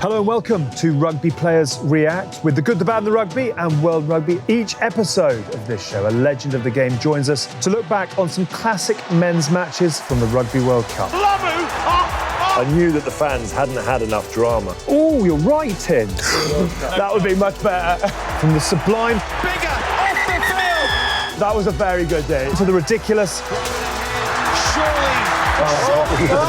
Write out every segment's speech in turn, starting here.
Hello and welcome to Rugby Players React with the good, the bad and the rugby and World Rugby. Each episode of this show, a legend of the game joins us to look back on some classic men's matches from the Rugby World Cup. I knew that the fans hadn't had enough drama. Oh, you're right, Tim. That would be much better. From the sublime... Bigger, off the field! That was a very good day. To the ridiculous... Surely. No!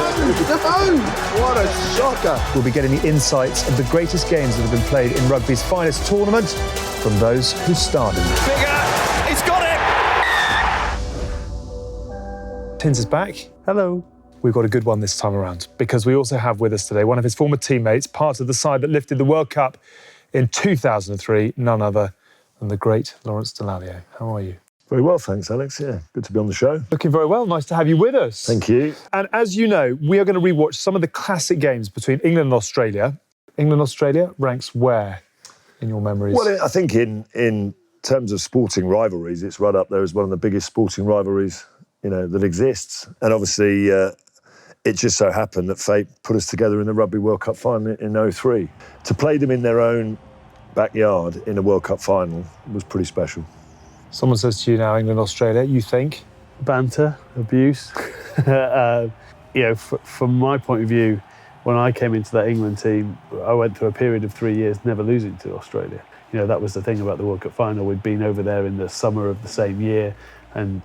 What a shocker. We'll be getting the insights of the greatest games that have been played in rugby's finest tournament from those who started. Bigger, he's got it! Tins is back. Hello. We've got a good one this time around because we also have with us today one of his former teammates, part of the side that lifted the World Cup in 2003, none other than the great Lawrence Dallaglio. How are you? Very well, thanks, Alex. Yeah, good to be on the show. Looking very well. Nice to have you with us. Thank you. And as you know, we are going to rewatch some of the classic games between England and Australia. England-Australia ranks where in your memories? Well, I think in terms of sporting rivalries, it's right up there as one of the biggest sporting rivalries, that exists. And obviously, it just so happened that fate put us together in the Rugby World Cup final in 2003. To play them in their own backyard in a World Cup final was pretty special. Someone says to you now, England-Australia, you think? Banter, abuse. From my point of view, when I came into that England team, I went through a period of 3 years never losing to Australia. That was the thing about the World Cup final. We'd been over there in the summer of the same year and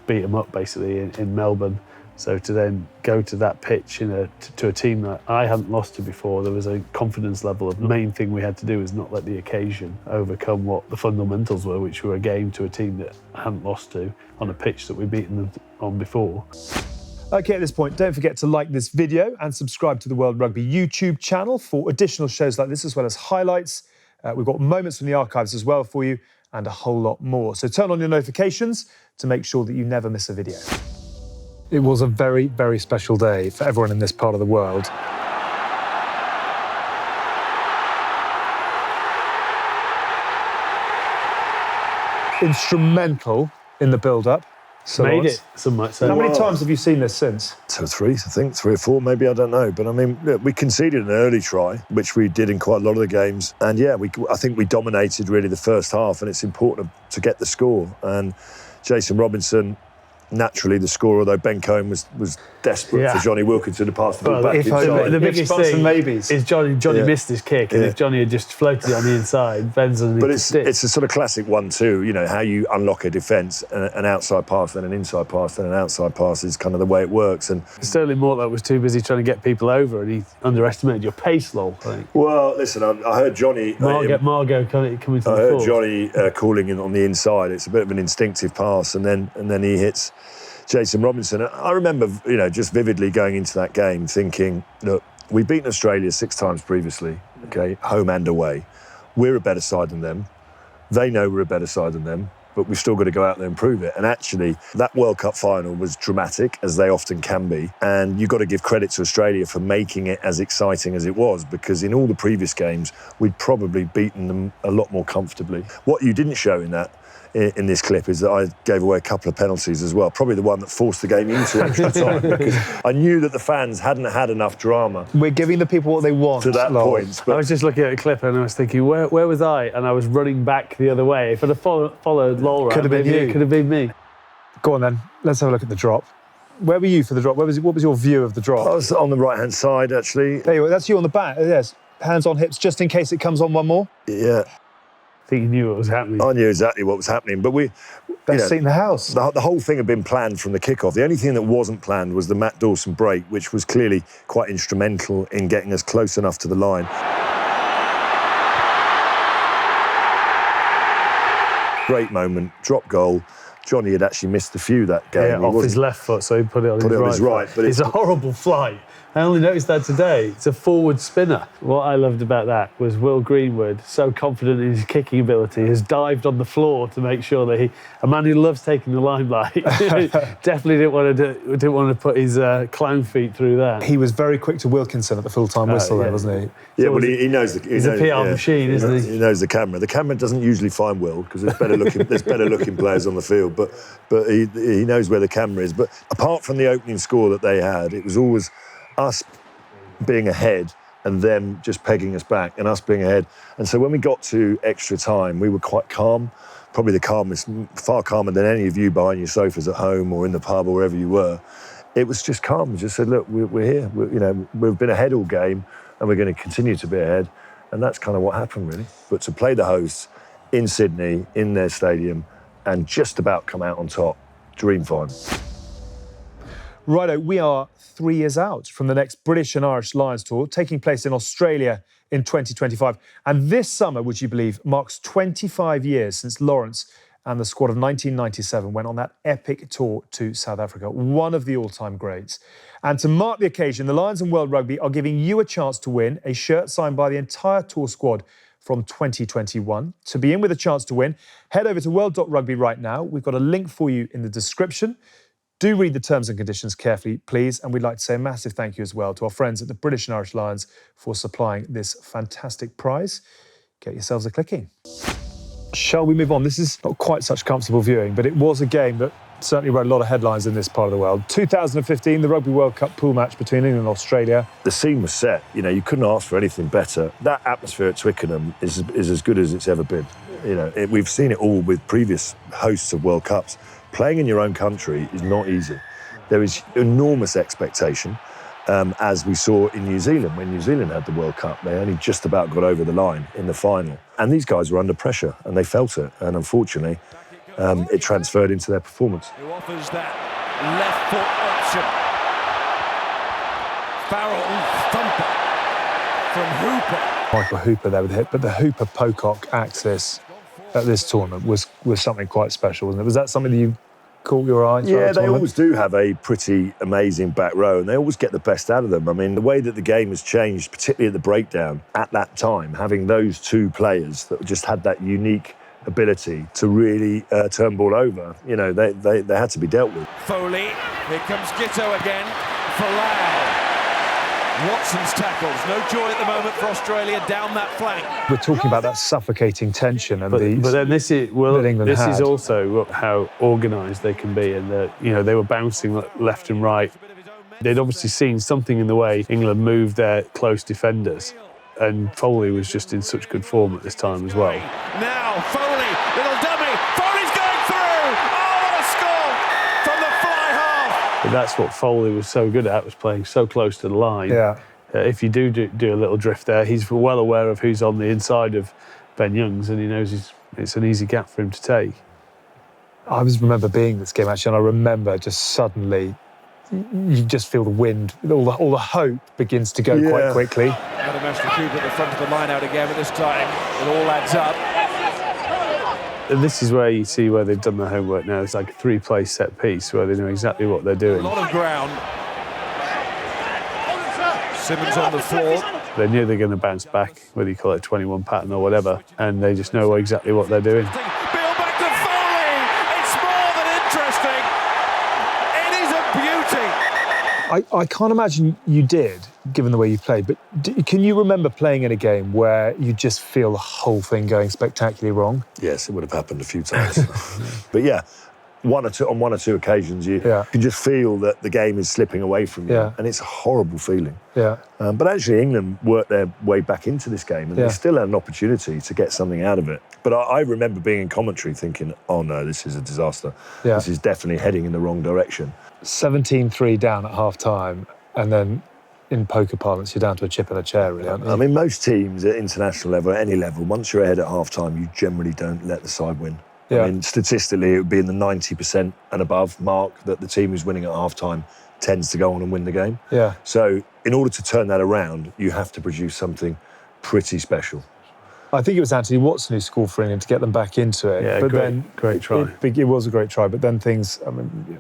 beat them up basically in Melbourne. So to then go to that pitch to a team that I hadn't lost to before, there was a confidence level of the main thing we had to do was not let the occasion overcome what the fundamentals were, which were a game to a team that I hadn't lost to on a pitch that we'd beaten them on before. Okay, at this point, don't forget to like this video and subscribe to the World Rugby YouTube channel for additional shows like this, as well as highlights. We've got moments from the archives as well for you and a whole lot more. So turn on your notifications to make sure that you never miss a video. It was a very, very special day for everyone in this part of the world. Instrumental in the build-up. So Made it, some might say. How many times have you seen this since? 2 or 3, I think, 3 or 4, maybe, I don't know. But I mean, we conceded an early try, which we did in quite a lot of the games. And yeah, I think we dominated really the first half, and it's important to get the score. And Jason Robinson, naturally the scorer, although Ben Cohen was desperate for Jonny Wilkinson to pass the ball back inside. The biggest thing is Johnny missed his kick, and if Johnny had just floated it on the inside, Ben's underneath But the stick. it's a sort of classic 1-2, how you unlock a defence, an outside pass, then an inside pass, then an outside pass is kind of the way it works. And Sterling Mortlock was too busy trying to get people over, and he underestimated your pace, Lol. I think. Well, listen, I heard Johnny... Margot coming to the fore. I heard Johnny calling in on the inside. It's a bit of an instinctive pass, and then he hits Jason Robinson. I remember, just vividly going into that game thinking, look, we've beaten Australia 6 times previously, okay, home and away. We're a better side than them. They know we're a better side than them, but we've still got to go out there and prove it. And actually, that World Cup final was dramatic, as they often can be. And you've got to give credit to Australia for making it as exciting as it was, because in all the previous games, we'd probably beaten them a lot more comfortably. What you didn't show in this clip is that I gave away a couple of penalties as well, probably the one that forced the game into extra time, because I knew that the fans hadn't had enough drama. We're giving the people what they want. To that point. I was just looking at a clip and I was thinking, where was I? And I was running back the other way. If I'd have followed Laura, could have been you. Could have been me. Go on then, let's have a look at the drop. Where were you for the drop? What was your view of the drop? I was on the right-hand side, actually. There you are, that's you on the back, yes. Hands on hips, just in case it comes on one more. Yeah. I think you knew what was happening. I knew exactly what was happening, but Best seat in the house. The whole thing had been planned from the kickoff. The only thing that wasn't planned was the Matt Dawson break, which was clearly quite instrumental in getting us close enough to the line. Great moment, drop goal. Johnny had actually missed a few that game. Yeah, off his left foot, so he put it on his right. But it's a horrible flight. I only noticed that today. It's a forward spinner. What I loved about that was Will Greenwood, so confident in his kicking ability, has dived on the floor to make sure that a man who loves taking the limelight, definitely didn't want to put his clown feet through that. He was very quick to Wilkinson at the full-time whistle there, wasn't he? Yeah, well, he knows he's a PR machine, isn't he? He knows the camera. The camera doesn't usually find Will because there's better looking players on the field, but he knows where the camera is. But apart from the opening score that they had, it was always us being ahead and them just pegging us back and us being ahead. And so when we got to extra time, we were quite calm, probably the calmest, far calmer than any of you behind your sofas at home or in the pub or wherever you were. It was just calm. We just said, look, we're here. We've been ahead all game and we're going to continue to be ahead. And that's kind of what happened, really. But to play the hosts in Sydney, in their stadium, and just about come out on top, dream final. Righto, we are 3 years out from the next British and Irish Lions tour, taking place in Australia in 2025. And this summer, would you believe, marks 25 years since Lawrence and the squad of 1997 went on that epic tour to South Africa, one of the all-time greats. And to mark the occasion, the Lions and World Rugby are giving you a chance to win a shirt signed by the entire tour squad from 2021. To be in with a chance to win, head over to world.rugby right now. We've got a link for you in the description. Do read the terms and conditions carefully, please. And we'd like to say a massive thank you as well to our friends at the British and Irish Lions for supplying this fantastic prize. Get yourselves a clicking. Shall we move on? This is not quite such comfortable viewing, but it was a game that certainly wrote a lot of headlines in this part of the world. 2015, the Rugby World Cup pool match between England and Australia. The scene was set. You couldn't ask for anything better. That atmosphere at Twickenham is as good as it's ever been. We've seen it all with previous hosts of World Cups. Playing in your own country is not easy. There is enormous expectation, as we saw in New Zealand. When New Zealand had the World Cup, they only just about got over the line in the final. And these guys were under pressure, and they felt it. And unfortunately, it transferred into their performance. Who offers that left foot option? Farrell, thumper from Hooper. Michael Hooper there with the hit, but the Hooper-Pocock axis at this tournament was something quite special, wasn't it? Was that something that you caught your eye? Yeah, they always do have a pretty amazing back row, and they always get the best out of them. I mean, the way that the game has changed, particularly at the breakdown, at that time, having those two players that just had that unique ability to really turn ball over, they had to be dealt with. Foley, here comes Gitto again for Lau. Watson's tackles, no joy at the moment for Australia down that flank. We're talking about that suffocating tension, and but then this is had. also how organised they can be, and they were bouncing left and right. They'd obviously seen something in the way England moved their close defenders, and Foley was just in such good form at this time as well. Now Foley, little dummy, Foley's going through. Oh, what a score from the fly half! But that's what Foley was so good at, was playing so close to the line. Yeah. If you do a little drift there, he's well aware of who's on the inside of Ben Youngs, and he knows it's an easy gap for him to take. I remember being this game, actually, and I remember just suddenly, you just feel the wind, all the hope begins to go quite quickly. Adam Cooper at the front of the line out again, but this time it all adds up. And this is where you see where they've done their homework now. It's like a three-play set piece where they know exactly what they're doing. A lot of ground. Simmons on the floor. They knew they're going to bounce back, whether you call it a 21 pattern or whatever, and they just know exactly what they're doing. Bill back to Foley. It's more than interesting. It is a beauty. I can't imagine you did, given the way you played, but can you remember playing in a game where you just feel the whole thing going spectacularly wrong? Yes, it would have happened a few times. But yeah, on one or two occasions, you can just feel that the game is slipping away from you, and it's a horrible feeling. Yeah. But actually, England worked their way back into this game, and they still had an opportunity to get something out of it. But I remember being in commentary thinking, oh no, this is a disaster. Yeah. This is definitely heading in the wrong direction. 17-3 down at half-time, and then in poker parlance, you're down to a chip and a chair, really, aren't you? I mean, most teams at international level, at any level, once you're ahead at half-time, you generally don't let the side win. Yeah. I mean, statistically, it would be in the 90% and above mark that the team who's winning at half-time tends to go on and win the game. Yeah. So in order to turn that around, you have to produce something pretty special. I think it was Anthony Watson who scored for England to get them back into it. Yeah, but great try. It was a great try, but then things, I mean,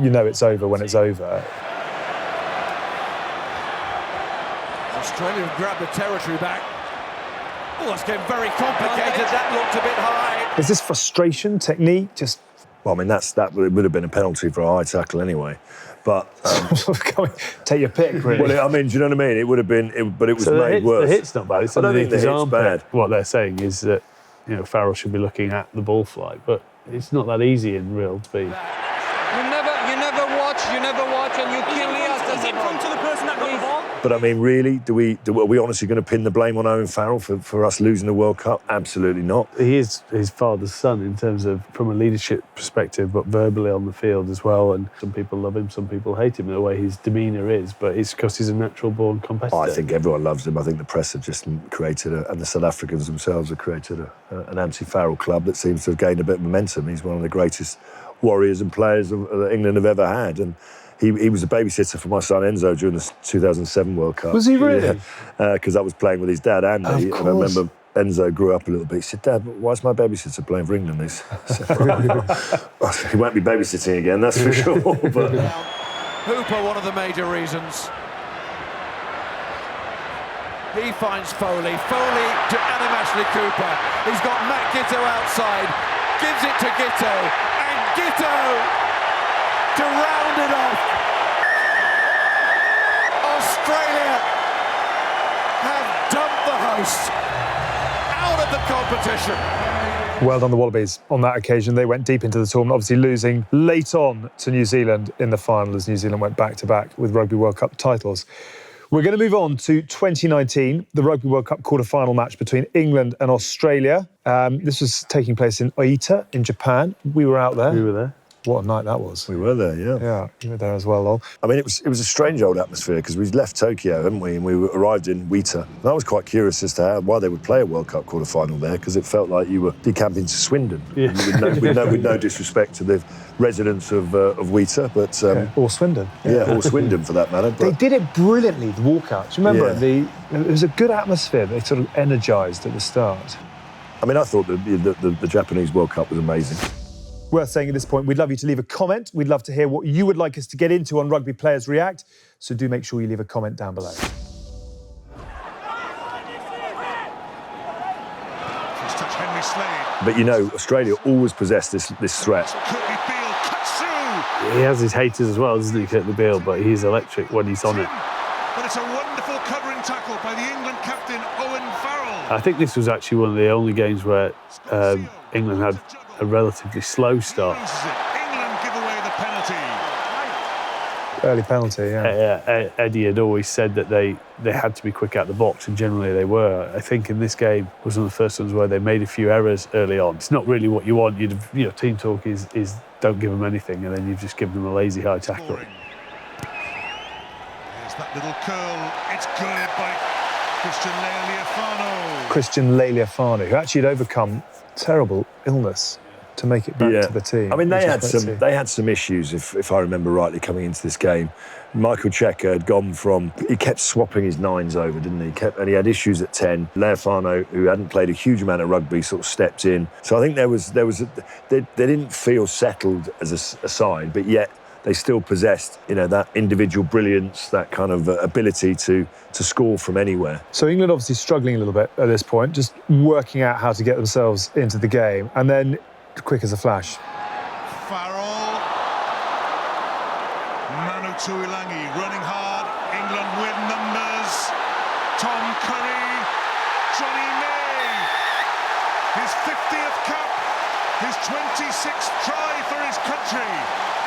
you know it's over when it's over. Australia have grabbed the territory back. Oh, that's getting very complicated. That looked a bit high. Is this frustration, technique, just... Well, I mean, that would have been a penalty for a high tackle anyway. But take your pick, really. Well, I mean, do you know what I mean? It would have been, but it was made worse. The hit's not bad. It's I don't think underneath the his hit's armpit. bad. What they're saying is that Farrell should be looking at the ball flight, but it's not that easy in real speed. You never watch, and you kill the Is it in front of the person that got the ball? But I mean, really, are we honestly going to pin the blame on Owen Farrell for us losing the World Cup? Absolutely not. He is his father's son in terms of from a leadership perspective, but verbally on the field as well. And some people love him, some people hate him the way his demeanour is. But it's because he's a natural-born competitor. I think everyone loves him. I think the press have just created, and the South Africans themselves have created an anti-Farrell club that seems to have gained a bit of momentum. He's one of the greatest warriors and players that England have ever had. And he was a babysitter for my son Enzo during the 2007 World Cup. Was he really? Because I was playing with his dad, Andy. Of And I course. remember Enzo grew up a little bit. He said, "Dad, why's my babysitter playing for England?" I said, "He won't be babysitting again, that's for sure." But Hooper, one of the major reasons. He finds Foley. Foley to Adam Ashley Cooper. He's got Matt Giteau outside. Gives it to Giteau. And Giteau to round it off. Australia have dumped the host out of the competition. Well done, the Wallabies. On that occasion, they went deep into the tournament, obviously losing late on to New Zealand in the final as New Zealand went back-to-back with Rugby World Cup titles. We're going to move on to 2019, the Rugby World Cup quarter-final match between England and Australia. This was taking place in Oita in Japan. We were out there. We were there. What a night that was. we were there, yeah. Yeah, you were there as well, Lol. I mean, it was a strange old atmosphere because we'd left Tokyo, hadn't we? And we arrived in Oita. And I was quite curious as to why they would play a World Cup quarter-final there, because it felt like you were decamping to Swindon. Yeah. With no disrespect to the residents of Oita, but Or Swindon. or Swindon for that matter. They But did it brilliantly, the walkout. Do you remember Yeah. it was a good atmosphere. They sort of energised at the start. I mean, I thought the Japanese World Cup was amazing. Worth saying at this point, we'd love you to leave a comment. We'd love to hear what you would like us to get into on Rugby Players React. So do make sure you leave a comment down below. Touch Henry Slade. But you know, Australia always possessed this threat. Courtney Beale cuts through. He has his haters as well, doesn't he, Curtly Beale? But he's electric when he's on it. But it's a wonderful covering tackle by the England captain, Owen Farrell. I think this was actually one of the only games where England had a relatively slow start. England give away the penalty. Early penalty, yeah. Eddie had always said that they had to be quick out the box, and generally they were. I think in this game was one of the first ones where they made a few errors early on. It's not really what you want. Team talk is don't give them anything, and then you've just given them a lazy high tackle. There's that little curl. It's good by Christian Lealiafano. Christian Lealiafano, who actually had overcome terrible illness to make it back to the team. I mean, they which is great to see. had some issues, if I remember rightly, coming into this game. Michael Cheika had gone from, he kept swapping his nines over, didn't he? And he had issues at 10. Lealiafano, who hadn't played a huge amount of rugby, sort of stepped in. So I think they didn't feel settled as a side, but yet they still possessed, that individual brilliance, that kind of ability to score from anywhere. So England obviously struggling a little bit at this point, just working out how to get themselves into the game, and then quick as a flash. Farrell. Manu Tuilangi running hard. England with numbers. Tom Curry. Jonny May. His 50th cap. His 26th try for his country.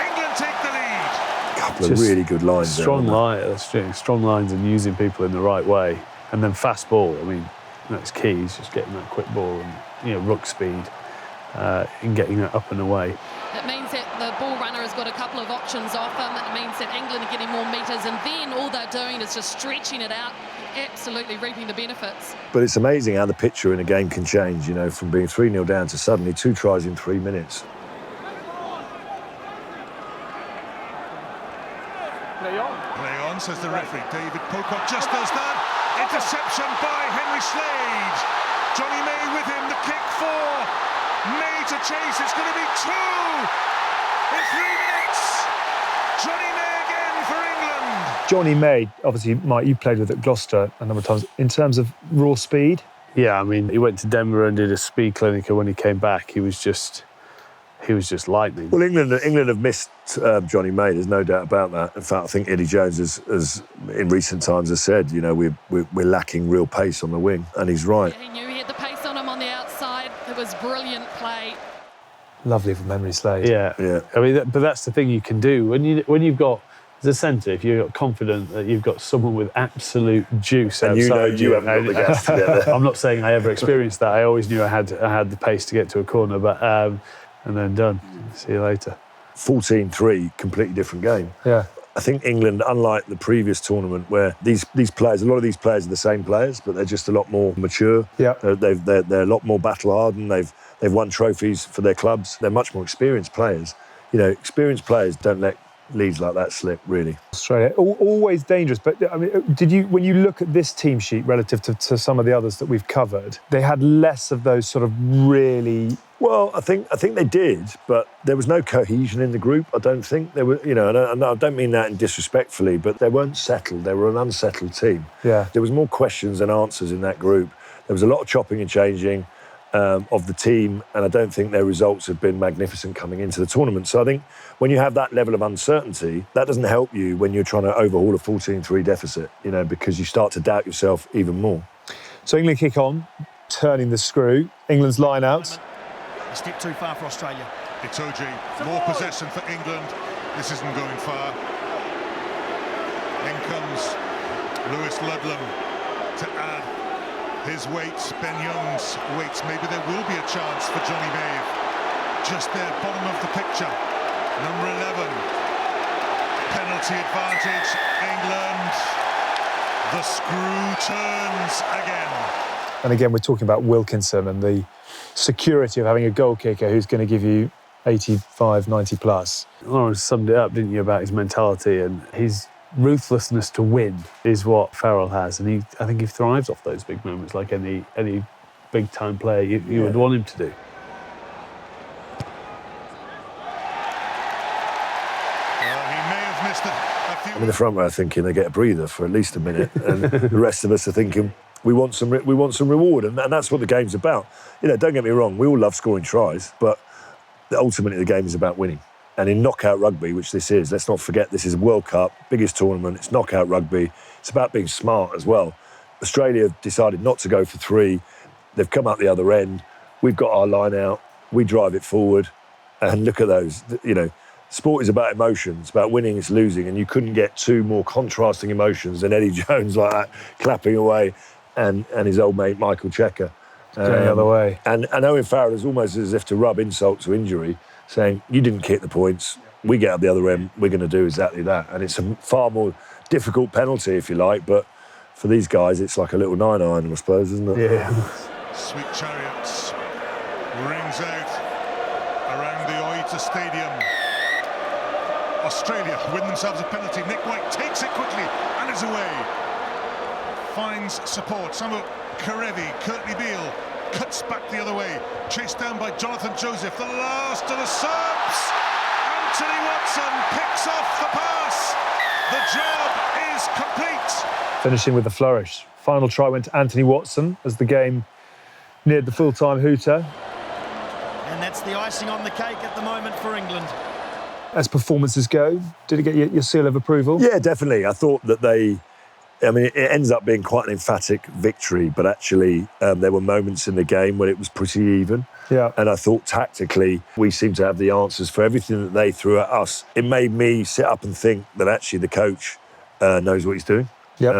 England take the lead. A couple of really good lines there. Strong lines and using people in the right way. And then fast ball, I mean, that's key. He's just getting that quick ball and, ruck speed in getting that up and away. It means that the ball runner has got a couple of options off him. It means that England are getting more metres, and then all they're doing is just stretching it out, absolutely reaping the benefits. But it's amazing how the picture in a game can change, from being 3-0 down to suddenly 2 tries in 3 minutes. Play on, says the referee. David Pocock just does that. Interception by Henry Slade. Jonny May with him, the kick for May to chase. It's going to be 2 in 3 minutes. Jonny May again for England. Jonny May, obviously, Mike, you played with at Gloucester a number of times. In terms of raw speed? Yeah, I mean, he went to Denver and did a speed clinic, and when he came back, he was just lightning. Well, England have missed Jonny May. There's no doubt about that. In fact, I think Eddie Jones has in recent times has said, we're lacking real pace on the wing, and he's right. He knew he had the pace on him on the outside. It was brilliant play. Lovely from Henry Slade. Yeah. I mean, but that's the thing you can do when you've got As a centre, if you're confident that you've got someone with absolute juice And outside you haven't got the gas to get there. I'm not saying I ever experienced that. I always knew I had the pace to get to a corner, but and then done. See you later. 14-3, completely different game. Yeah. I think England, unlike the previous tournament, where these players, a lot of these players are the same players, but they're just a lot more mature. Yeah. They're a lot more battle-hardened. They've won trophies for their clubs. They're much more experienced players. You know, experienced players don't let leads like that slip, really. Australia, always dangerous. But I mean, when you look at this team sheet relative to some of the others that we've covered, they had less of those sort of really. Well, I think they did, but there was no cohesion in the group. I don't think there were. You know, and I don't mean that disrespectfully, but they weren't settled. They were an unsettled team. Yeah. There was more questions than answers in that group. There was a lot of chopping and changing of the team, and I don't think their results have been magnificent coming into the tournament. So I think when you have that level of uncertainty, that doesn't help you when you're trying to overhaul a 14-3 deficit, you know, because you start to doubt yourself even more. So England kick on, turning the screw. England's line out. A step too far for Australia. Itoje, more possession for England. This isn't going far. In comes Lewis Ludlam to add his weight, Ben Young's weight. Maybe there will be a chance for Jonny May. Just there, bottom of the picture. Number 11. Penalty advantage, England. The screw turns again. And again, we're talking about Wilkinson and the security of having a goal kicker who's going to give you 85, 90 plus. Lawrence summed it up, didn't you, about his mentality, and his ruthlessness to win is what Farrell has, and I think he thrives off those big moments like any big time player you would want him to do. I'm in the front row thinking they get a breather for at least a minute, and the rest of us are thinking we want some reward, and that's what the game's about. You know, don't get me wrong, we all love scoring tries, but ultimately the game is about winning. And in knockout rugby, which this is, let's not forget this is a World Cup, biggest tournament, it's knockout rugby. It's about being smart as well. Australia have decided not to go for 3. They've come out the other end. We've got our line out. We drive it forward. And look at those. You know, sport is about emotions, about winning, it's losing. And you couldn't get 2 more contrasting emotions than Eddie Jones like that, clapping away, and his old mate, Michael Checker. Going the other way. And Owen Farrell is almost as if to rub insult to injury, saying, you didn't kick the points, we get up the other end, we're going to do exactly that. And it's a far more difficult penalty, if you like, but for these guys, it's like a little 9-iron, I suppose, isn't it? Yeah. Sweet Chariots rings out around the Oita Stadium. Australia win themselves a penalty. Nick White takes it quickly and is away. Finds support. Samu Karevi, Courtney Beale cuts back the other way. Chased down by Jonathan Joseph, the last of the Serbs. Anthony Watson picks off the pass. The job is complete. Finishing with a flourish. Final try went to Anthony Watson as the game neared the full-time hooter. And that's the icing on the cake at the moment for England. As performances go, did it get your seal of approval? Yeah, definitely. I thought that it ends up being quite an emphatic victory, but actually there were moments in the game when it was pretty even. Yeah. And I thought tactically we seemed to have the answers for everything that they threw at us. It made me sit up and think that actually the coach knows what he's doing. Yep.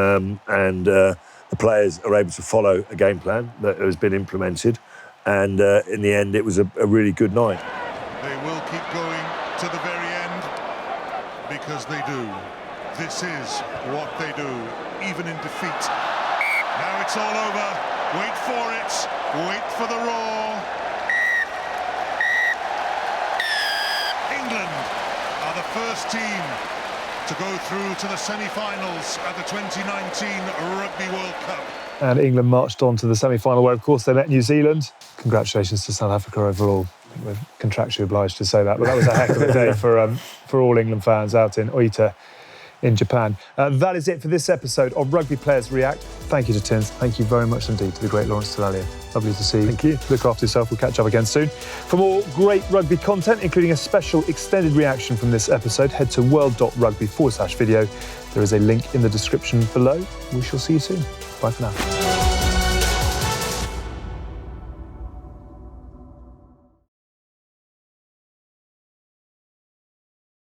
And the players are able to follow a game plan that has been implemented. And in the end, it was a really good night. They will keep going to the very end because they do. This is what they do, even in defeat. Now it's all over. Wait for it. Wait for the roar. England are the first team to go through to the semi-finals at the 2019 Rugby World Cup. And England marched on to the semi-final where, of course, they met New Zealand. Congratulations to South Africa overall. I think we're contractually obliged to say that, but that was a heck of a day for all England fans out in Oita in Japan. That is it for this episode of Rugby Players React. Thank you to Tins. Thank you very much indeed to the great Lawrence Dallaglio. Lovely to see you. Thank you. Look after yourself. We'll catch up again soon. For more great rugby content, including a special extended reaction from this episode, head to world.rugby/video. There is a link in the description below. We shall see you soon. Bye for now.